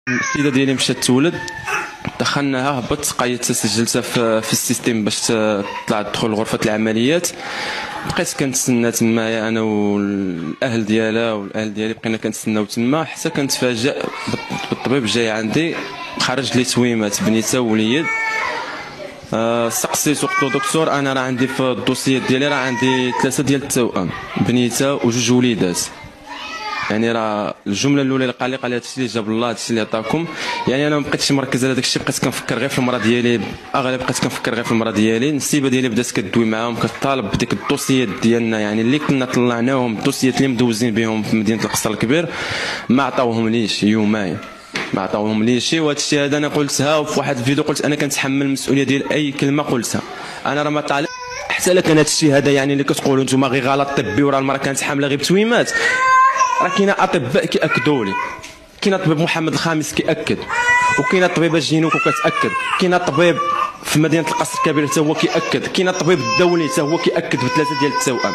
السيده ديالي مشات تولد، دخلناها هبطت قايت سجلتها في السيستيم باش تطلع تدخل غرفه العمليات. بقيت كنتسنى تمايا انا والاهل ديالها والاهل ديالي، بقينا كنتسناو تما حتى كنتفاجئ بالطبيب جاي عندي خرج لي تويمات بنيته ووليد. سقسيت قلت له دكتور انا راه عندي في الدوسيات ديالي راه عندي 3 ديال التوأم، بنيته وجوج وليدات. يعني راه الجمله الاولى اللي قال لي هادشي اللي جاب الله هادشي اللي عطاكم. يعني انا ما بقيتش مركز على داكشي، بقيت كنفكر غير في المراه ديالي، اغلب بقيت كنفكر غير في المراه ديالي. النسيبه ديالي بدات كدوي معاهم كطالب بديك الدوسيات ديالنا، يعني اللي كنا طلعناهم الدوسيات اللي مدوزين بهم في مدينه القصر الكبير ما عطاوهم ليش يومين، ما عطاوهم لي شي. وهذا الشيء هذا انا قلتها وفي واحد الفيديو قلت انا كنتحمل المسؤوليه ديال اي كلمه قلتها. انا راه ما طالع حتى لا كان هذا الشيء هذا يعني اللي كتقولوا نتوما غير غلط طبي وراه المراه كانت حامله غير بتويمات. راه كاينه اطباء كياكدوا لي، كاين طبيب محمد الخامس كياكد، وكاين طبيبه جينوكو كتاكد، كاين طبيب في مدينه القصر الكبير حتى هو كياكد، كاين الطبيب الدولي حتى هو كياكد ب3 ديال التوأم.